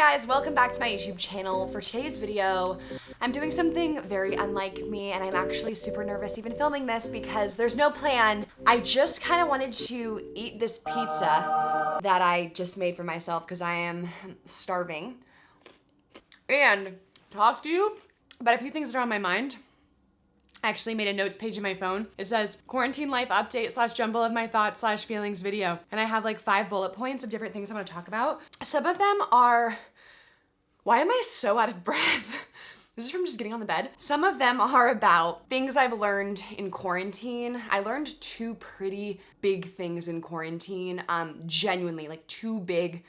guys, welcome back to my YouTube channel. For today's video, I'm doing something very unlike me, and I'm actually super nervous even filming this because there's no plan. I just kind of wanted to eat this pizza that I just made for myself because I am starving, and talk to you about a few things that are on my mind. I actually made a notes page in my phone. It says quarantine life update / jumble of my thoughts / feelings video. And I have like 5 bullet points of different things I want to talk about. Some of them are, why am I so out of breath? This is from just getting on the bed. Some of them are about things I've learned in quarantine. I learned 2 pretty big things in quarantine. Genuinely, like 2 big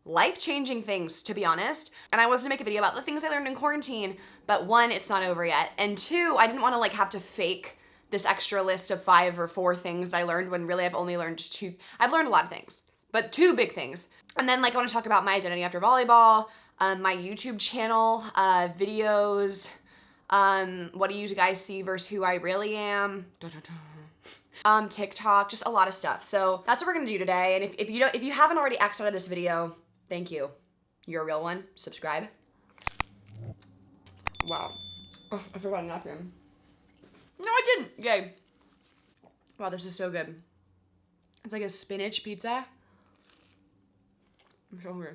life-changing things, to be honest. And I wanted to make a video about the things I learned in quarantine, but 1, it's not over yet. And 2, I didn't want to like have to fake this extra list of 5 or 4 things I learned when really I've only learned 2. I've learned a lot of things, but 2 big things. And then like I want to talk about my identity after volleyball, my YouTube channel, videos, what do you guys see versus who I really am, TikTok, just a lot of stuff. So that's what we're gonna do today. And if you haven't already X'd out of this video, thank you. You're a real one. Subscribe. Wow. Oh, I forgot a napkin. No, I didn't. Yay. Wow, this is so good. It's like a spinach pizza. I'm so hungry.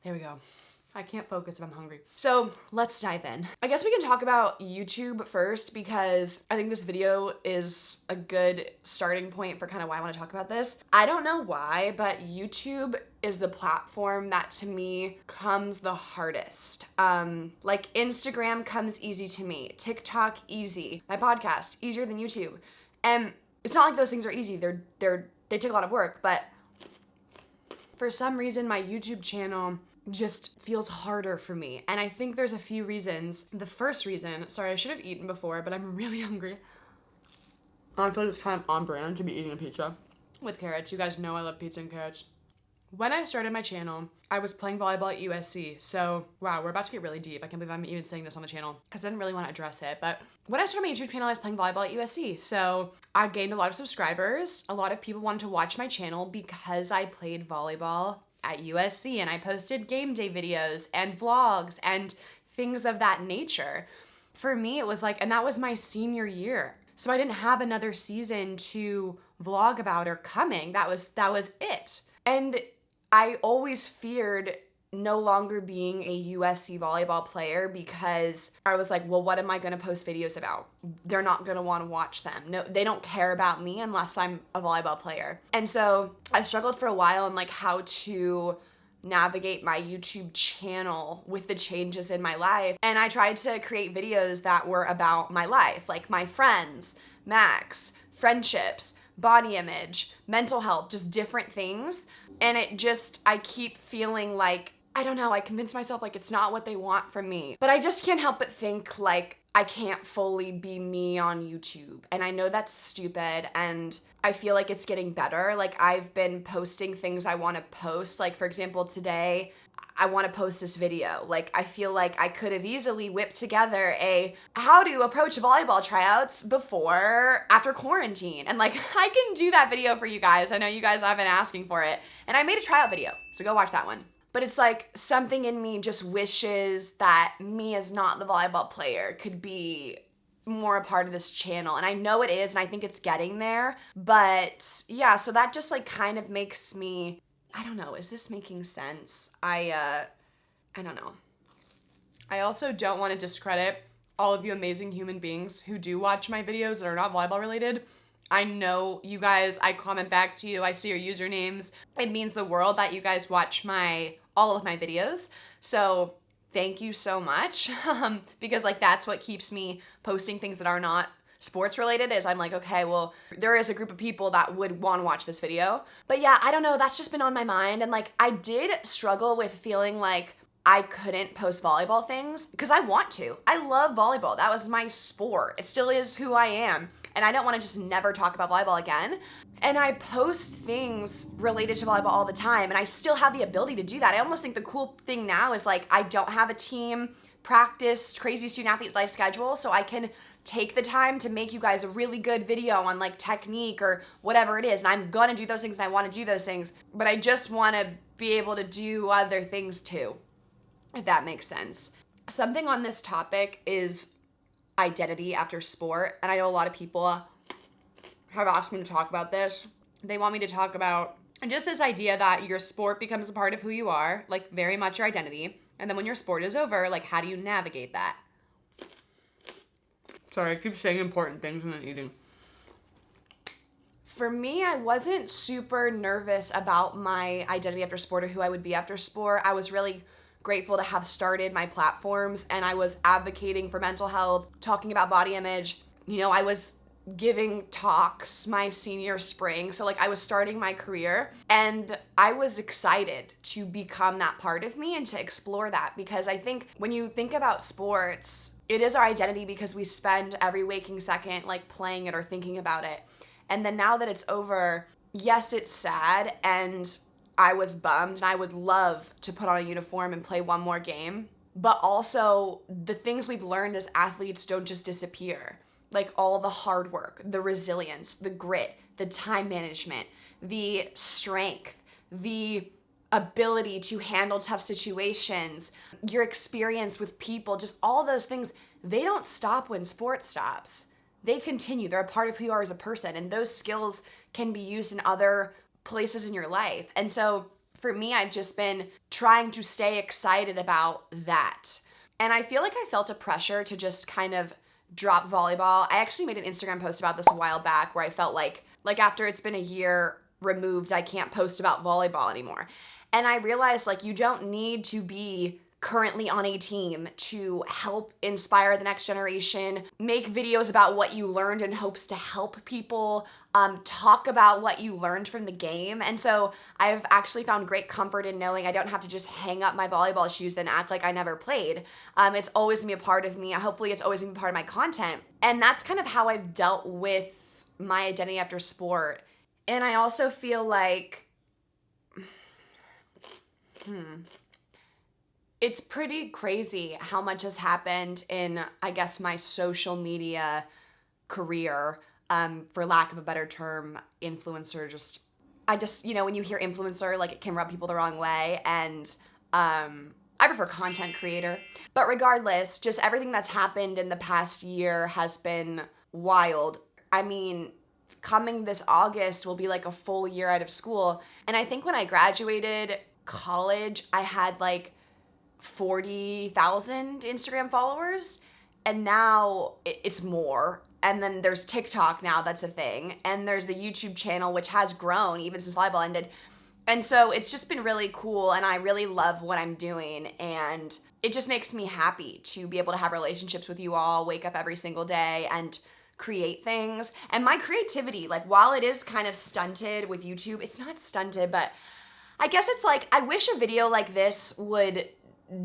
There we go. I can't focus if I'm hungry. So let's dive in. I guess we can talk about YouTube first because I think this video is a good starting point for kind of why I want to talk about this. I don't know why, but YouTube is the platform that to me comes the hardest. Like Instagram comes easy to me, TikTok easy, my podcast easier than YouTube. And it's not like those things are easy. They take a lot of work, but for some reason my YouTube channel just feels harder for me. And I think there's a few reasons. The first reason, sorry, I should have eaten before, but I'm really hungry. I feel like it's kind of on brand to be eating a pizza with carrots. You guys know I love pizza and carrots. When I started my channel, I was playing volleyball at USC. So, wow, we're about to get really deep. I can't believe I'm even saying this on the channel because I didn't really want to address it. But when I started my YouTube channel, I was playing volleyball at USC. So I gained a lot of subscribers. A lot of people wanted to watch my channel because I played volleyball at USC and I posted game day videos and vlogs and things of that nature. For me, it was like, and that was my senior year. So I didn't have another season to vlog about or coming. That was it. And I always feared no longer being a USC volleyball player because I was like, well, what am I gonna post videos about? They're not gonna wanna watch them. No, they don't care about me unless I'm a volleyball player. And so I struggled for a while on like how to navigate my YouTube channel with the changes in my life. And I tried to create videos that were about my life, like my friends, Max, friendships, body image, mental health, just different things. And I keep feeling like, I don't know, I convince myself like it's not what they want from me. But I just can't help but think like I can't fully be me on YouTube. And I know that's stupid and I feel like it's getting better. Like I've been posting things I want to post. Like for example, today, I want to post this video. Like I feel like I could have easily whipped together a how to approach volleyball tryouts after quarantine. And like I can do that video for you guys. I know you guys have been asking for it. And I made a tryout video, so go watch that one. But it's like something in me just wishes that me as not the volleyball player could be more a part of this channel. And I know it is, and I think it's getting there. But yeah, so that just like kind of makes me, I don't know, is this making sense? I don't know. I also don't want to discredit all of you amazing human beings who do watch my videos that are not volleyball related. I know you guys, I comment back to you, I see your usernames. It means the world that you guys watch all of my videos. So thank you so much. Because like that's what keeps me posting things that are not sports related is I'm like, okay, well, there is a group of people that would want to watch this video. But yeah, I don't know, that's just been on my mind. And like, I did struggle with feeling like I couldn't post volleyball things because I want to. I love volleyball. That was my sport. It still is who I am. And I don't want to just never talk about volleyball again. And I post things related to volleyball all the time. And I still have the ability to do that. I almost think the cool thing now is like, I don't have a team practice, crazy student athlete life schedule. So I can take the time to make you guys a really good video on like technique or whatever it is. And I'm gonna do those things and I wanna do those things, but I just wanna be able to do other things too, if that makes sense. Something on this topic is identity after sport. And I know a lot of people have asked me to talk about this. They want me to talk about just this idea that your sport becomes a part of who you are, like very much your identity. And then when your sport is over, like how do you navigate that? Sorry, I keep saying important things and then eating. For me, I wasn't super nervous about my identity after sport or who I would be after sport. I was really grateful to have started my platforms, and I was advocating for mental health, talking about body image. You know, I was giving talks my senior spring. So like I was starting my career and I was excited to become that part of me and to explore that, because I think when you think about sports, it is our identity because we spend every waking second like playing it or thinking about it. And then now that it's over, yes, it's sad and I was bummed and I would love to put on a uniform and play one more game. But also the things we've learned as athletes don't just disappear. Like all the hard work, the resilience, the grit, the time management, the strength, the ability to handle tough situations, your experience with people, just all those things, they don't stop when sport stops. They continue. They're a part of who you are as a person. And those skills can be used in other places in your life. And so for me, I've just been trying to stay excited about that. And I feel like I felt a pressure to just kind of drop volleyball. I actually made an Instagram post about this a while back where I felt like after it's been a year removed, I can't post about volleyball anymore. And I realized like you don't need to be currently on a team to help inspire the next generation, make videos about what you learned in hopes to help people, talk about what you learned from the game. And so I've actually found great comfort in knowing I don't have to just hang up my volleyball shoes and act like I never played. It's always gonna be a part of me. Hopefully it's always gonna be part of my content. And that's kind of how I've dealt with my identity after sport. And I also feel like, it's pretty crazy how much has happened in, I guess, my social media career, for lack of a better term, influencer. When you hear influencer, like it can rub people the wrong way, and I prefer content creator. But regardless, just everything that's happened in the past year has been wild. I mean, coming this August will be like a full year out of school. And I think when I graduated college, I had like 40,000 Instagram followers, and now it's more. And then there's TikTok now, that's a thing. And there's the YouTube channel, which has grown even since volleyball ended. And so it's just been really cool, and I really love what I'm doing. And it just makes me happy to be able to have relationships with you all, wake up every single day and create things. And my creativity, like while it is kind of stunted with YouTube, it's not stunted, but I guess it's like, I wish a video like this would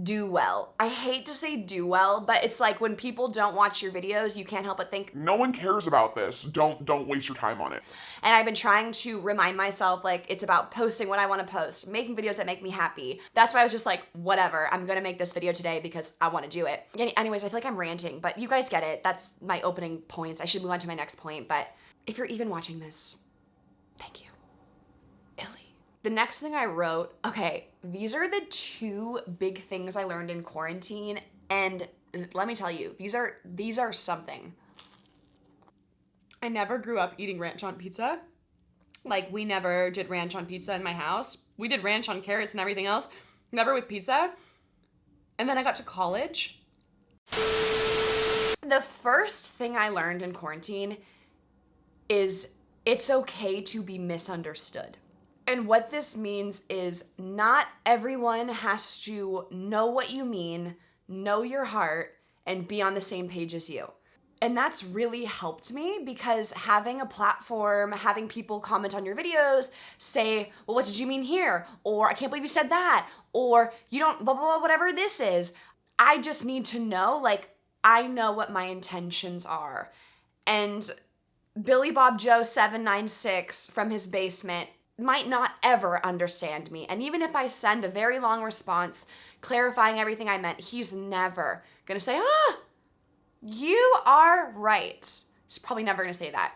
do well. I hate to say do well, but it's like when people don't watch your videos, you can't help but think, no one cares about this. Don't waste your time on it. And I've been trying to remind myself, like, it's about posting what I want to post, making videos that make me happy. That's why I was just like, whatever, I'm gonna make this video today because I want to do it. Anyways, I feel like I'm ranting, but you guys get it. That's my opening points. I should move on to my next point, but if you're even watching this, thank you. The next thing I wrote, okay, these are the two big things I learned in quarantine, and let me tell you, these are something. I never grew up eating ranch on pizza. Like, we never did ranch on pizza in my house. We did ranch on carrots and everything else, never with pizza. And then I got to college. The first thing I learned in quarantine is it's okay to be misunderstood. And what this means is not everyone has to know what you mean, know your heart, and be on the same page as you. And that's really helped me, because having a platform, having people comment on your videos, say, well, what did you mean here? Or I can't believe you said that. Or you don't, blah, blah, blah, whatever this is. I just need to know, like, I know what my intentions are. And Billy Bob Joe 796 from his basement might not ever understand me. And even if I send a very long response clarifying everything I meant, he's never gonna say, You are right. She's probably never gonna say that.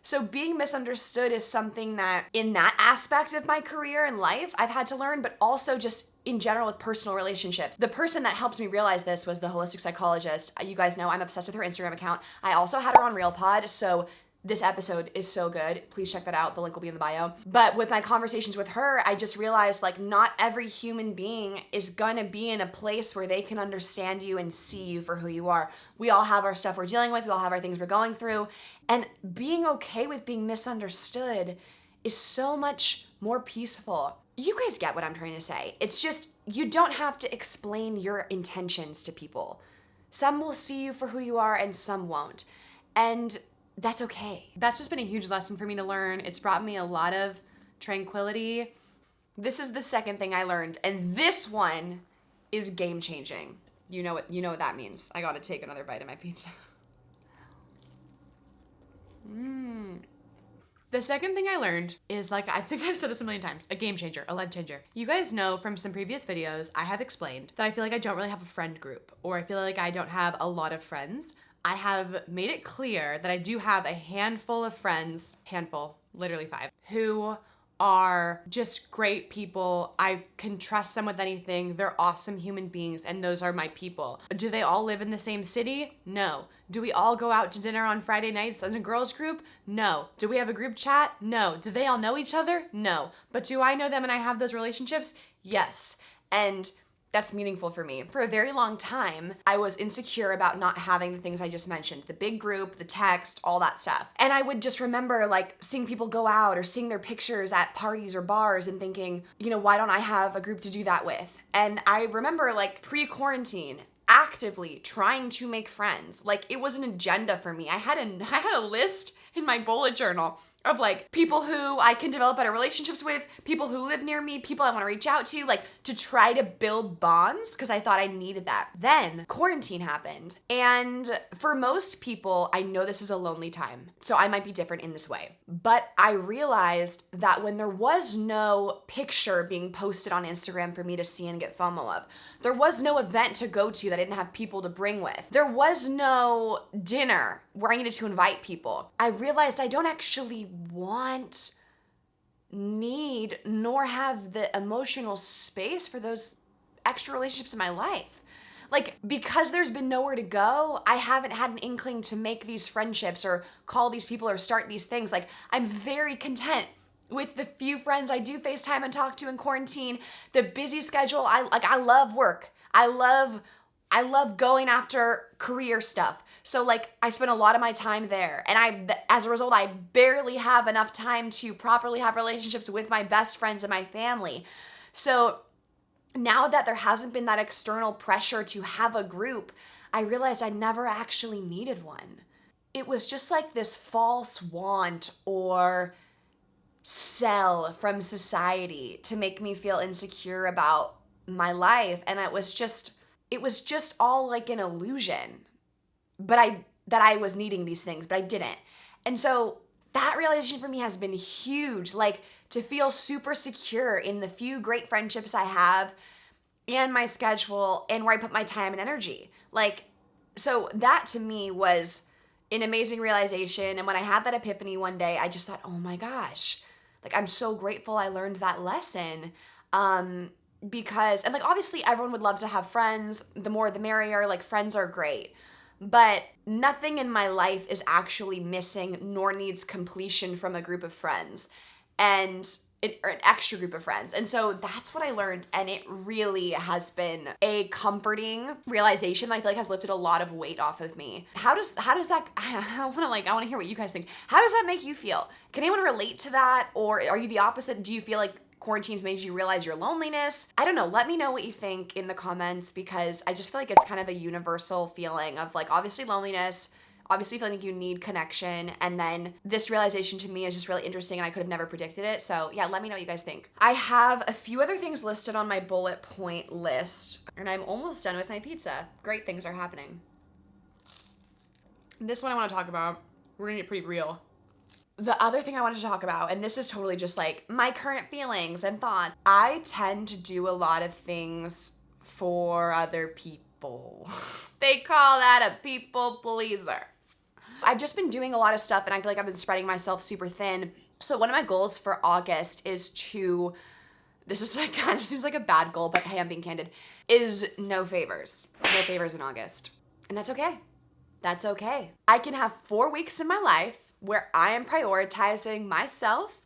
So being misunderstood is something that in that aspect of my career and life, I've had to learn, but also just in general with personal relationships. The person that helped me realize this was the holistic psychologist. You guys know I'm obsessed with her Instagram account. I also had her on RealPod, so this episode is so good. Please check that out. The link will be in the bio. But with my conversations with her, I just realized like not every human being is gonna be in a place where they can understand you and see you for who you are. We all have our stuff we're dealing with. We all have our things we're going through. And being okay with being misunderstood is so much more peaceful. You guys get what I'm trying to say. It's just, you don't have to explain your intentions to people. Some will see you for who you are and some won't. And that's okay. That's just been a huge lesson for me to learn. It's brought me a lot of tranquility. This is the second thing I learned, and this one is game changing. You know what that means. I gotta take another bite of my pizza. The second thing I learned is, like, I think I've said this a million times, a game changer, a life changer. You guys know from some previous videos, I have explained that I feel like I don't really have a friend group, or I feel like I don't have a lot of friends. I have made it clear that I do have a handful of friends, literally 5, who are just great people. I can trust them with anything. They're awesome human beings, and those are my people. Do they all live in the same city? No. Do we all go out to dinner on Friday nights as a girls group? No. Do we have a group chat? No. Do they all know each other? No. But do I know them and I have those relationships? Yes. And that's meaningful for me. For a very long time, I was insecure about not having the things I just mentioned, the big group, the text, all that stuff. And I would just remember like seeing people go out or seeing their pictures at parties or bars and thinking, why don't I have a group to do that with? And I remember like pre-quarantine, actively trying to make friends. Like it was an agenda for me. I had a list in my bullet journal of like people who I can develop better relationships with, people who live near me, people I want to reach out to, like to try to build bonds because I thought I needed that. Then quarantine happened. And for most people, I know this is a lonely time. So I might be different in this way. But I realized that when there was no picture being posted on Instagram for me to see and get FOMO of, there was no event to go to that I didn't have people to bring with. There was no dinner where I needed to invite people. I realized I don't actually need, nor have the emotional space for those extra relationships in my life. Like, because there's been nowhere to go, I haven't had an inkling to make these friendships or call these people or start these things. Like, I'm very content with the few friends I do FaceTime and talk to in quarantine, the busy schedule. I love work. I love going after career stuff. So like I spend a lot of my time there, and as a result, I barely have enough time to properly have relationships with my best friends and my family. So now that there hasn't been that external pressure to have a group, I realized I never actually needed one. It was just like this false want or sell from society to make me feel insecure about my life, and it was just all like an illusion. But that I was needing these things, but I didn't. And so that realization for me has been huge, like to feel super secure in the few great friendships I have and my schedule and where I put my time and energy. Like, so that to me was an amazing realization. And when I had that epiphany one day, I just thought, oh my gosh, like I'm so grateful I learned that lesson. Because, and like obviously everyone would love to have friends, the more the merrier, like friends are great. But nothing in my life is actually missing nor needs completion from a group of friends or an extra group of friends. And so that's what I learned, and it really has been a comforting realization that I feel like has lifted a lot of weight off of me. How does that, I want to hear what you guys think. How does that make you feel? Can anyone relate to that, or are you the opposite? Do you feel like quarantine's made you realize your loneliness? I don't know. Let me know what you think in the comments, because I just feel like it's kind of a universal feeling of like obviously loneliness, obviously feeling like you need connection, and then this realization to me is just really interesting and I could have never predicted it. So yeah, let me know what you guys think. I have a few other things listed on my bullet point list, and I'm almost done with my pizza. Great things are happening. This one I want to talk about. We're gonna get pretty real. The other thing I wanted to talk about, and this is totally just like my current feelings and thoughts, I tend to do a lot of things for other people. people. They call that a people pleaser. I've just been doing a lot of stuff and I feel like I've been spreading myself super thin. So one of my goals for August is to, this is like kind of seems like a bad goal, but hey, I'm being candid, is no favors. No favors in August. And that's okay. That's okay. I can have 4 weeks in my life where I am prioritizing myself,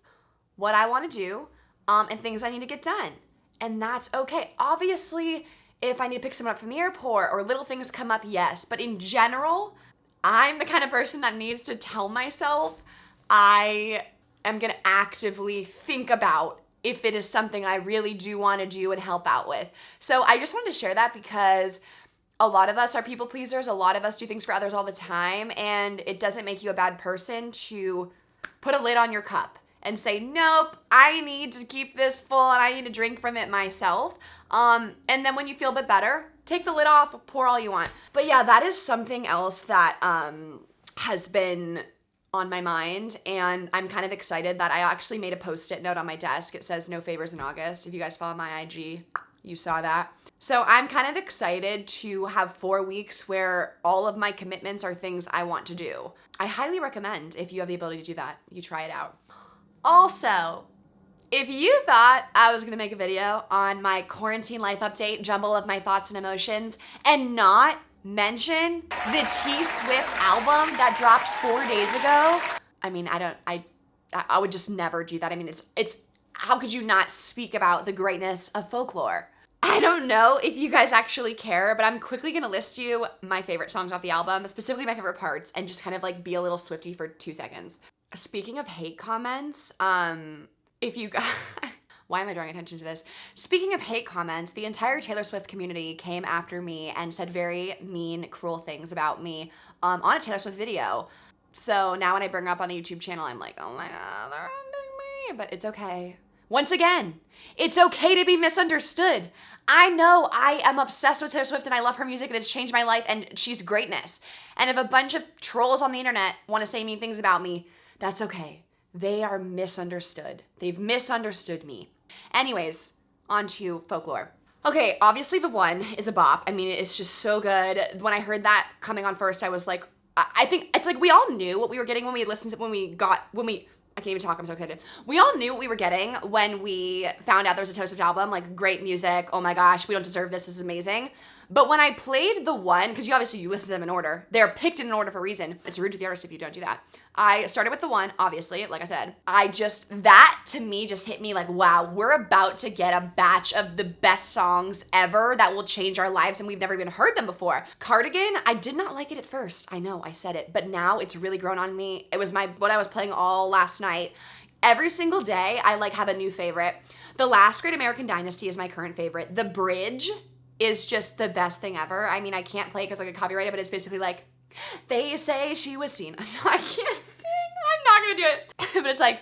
what I want to do, and things I need to get done. And that's okay. Obviously, if I need to pick someone up from the airport or little things come up, yes. But in general, I'm the kind of person that needs to tell myself I am going to actively think about if it is something I really do want to do and help out with. So I just wanted to share that because a lot of us are people pleasers. A lot of us do things for others all the time, and it doesn't make you a bad person to put a lid on your cup and say, nope, I need to keep this full and I need to drink from it myself. And then when you feel a bit better, take the lid off, pour all you want. But yeah, that is something else that has been on my mind, and I'm kind of excited that I actually made a post-it note on my desk. It says no favors in August. If you guys follow my IG, you saw that. So I'm kind of excited to have 4 weeks where all of my commitments are things I want to do. I highly recommend, if you have the ability to do that, you try it out. Also, if you thought I was gonna make a video on my quarantine life update, jumble of my thoughts and emotions, and not mention the T Swift album that dropped 4 days ago, I mean, I would just never do that. I mean, it's how could you not speak about the greatness of folklore? I don't know if you guys actually care, but I'm quickly gonna list you my favorite songs off the album, specifically my favorite parts, and just kind of like be a little Swiftie for 2 seconds. Speaking of hate comments, if you guys, why am I drawing attention to this? Speaking of hate comments, the entire Taylor Swift community came after me and said very mean, cruel things about me on a Taylor Swift video. So now when I bring her up on the YouTube channel, I'm like, oh my God, they're ending me, but it's okay. Once again, it's okay to be misunderstood. I know I am obsessed with Taylor Swift and I love her music and it's changed my life and she's greatness. And if a bunch of trolls on the internet want to say mean things about me, that's okay. They are misunderstood. They've misunderstood me. Anyways, on to folklore. Okay, obviously The One is a bop. I mean, it's just so good. When I heard that coming on first, I was like, I think it's like we all knew what we were getting when we listened to, I can't even talk, I'm so excited. We all knew what we were getting when we found out there was a Taylor Swift album, like great music, oh my gosh, we don't deserve this is amazing. But when I played The One, because you listen to them in order, they're picked in an order for a reason. It's rude to the artist if you don't do that. I started with The One, obviously, like I said. That to me just hit me like, wow, we're about to get a batch of the best songs ever that will change our lives and we've never even heard them before. Cardigan, I did not like it at first. I know, I said it, but now it's really grown on me. It was what I was playing all last night. Every single day, I like have a new favorite. The Last Great American Dynasty is my current favorite. The Bridge is just the best thing ever. I mean, I can't play it because I get copyrighted, but it's basically like, they say she was seen. No, I can't sing. I'm not gonna do it. But it's like,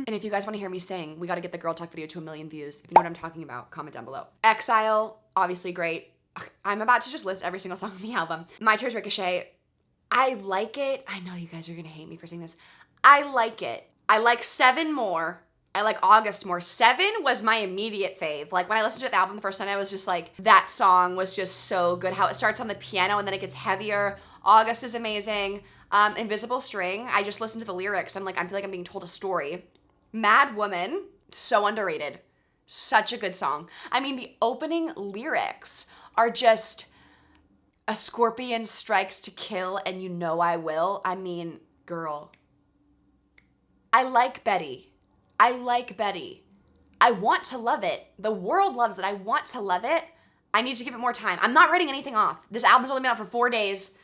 and if you guys want to hear me sing, we got to get the Girl Talk video to 1 million views. If you know what I'm talking about, comment down below. Exile, obviously great. I'm about to just list every single song on the album. My Tears Ricochet, I like it. I know you guys are gonna hate me for saying this. I like it. I like 7 more. I like August more. 7 was my immediate fave. Like when I listened to the album the first time, I was just like, that song was just so good. How it starts on the piano and then it gets heavier. August is amazing. Invisible String, I just listened to the lyrics. I feel like I'm being told a story. Mad Woman, so underrated. Such a good song. I mean, the opening lyrics are just, a scorpion strikes to kill and you know I will. I mean, girl. I like Betty. I like Betty. I want to love it. The world loves it. I want to love it. I need to give it more time. I'm not writing anything off. This album's only been out for 4 days.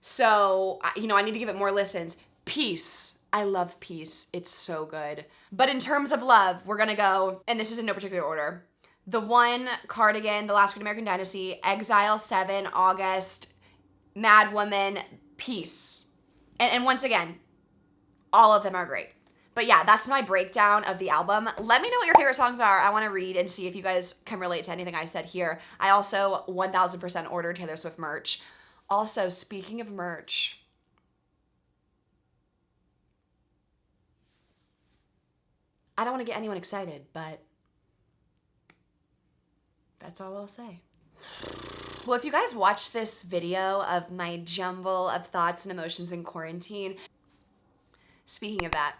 So, I need to give it more listens. Peace. I love Peace. It's so good. But in terms of love, we're gonna go, and this is in no particular order. The One, Cardigan, The Last Great American Dynasty, Exile, 7, August, Mad Woman, Peace. And once again, all of them are great. But yeah, that's my breakdown of the album. Let me know what your favorite songs are. I want to read and see if you guys can relate to anything I said here. I also 1000% ordered Taylor Swift merch. Also, speaking of merch, I don't want to get anyone excited, but that's all I'll say. Well, if you guys watched this video of my jumble of thoughts and emotions in quarantine, speaking of that,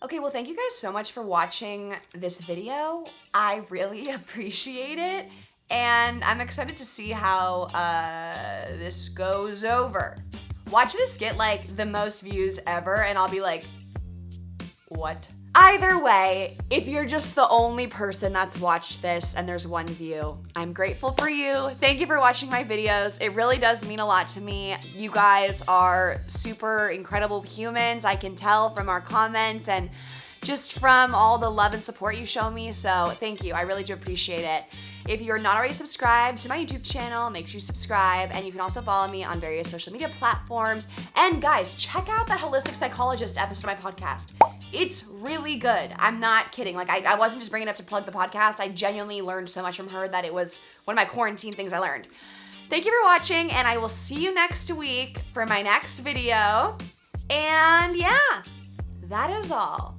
okay, well, thank you guys so much for watching this video. I really appreciate it, and I'm excited to see how this goes over. Watch this get like the most views ever, and I'll be like, what? Either way, if you're just the only person that's watched this and there's one view, I'm grateful for you. Thank you for watching my videos. It really does mean a lot to me. You guys are super incredible humans. I can tell from our comments and just from all the love and support you show me. So thank you. I really do appreciate it. If you're not already subscribed to my YouTube channel, make sure you subscribe, and you can also follow me on various social media platforms. And guys, check out the Holistic Psychologist episode of my podcast. It's really good. I'm not kidding. Like, I wasn't just bringing it up to plug the podcast. I genuinely learned so much from her that it was one of my quarantine things I learned. Thank you for watching, and I will see you next week for my next video. And yeah, that is all.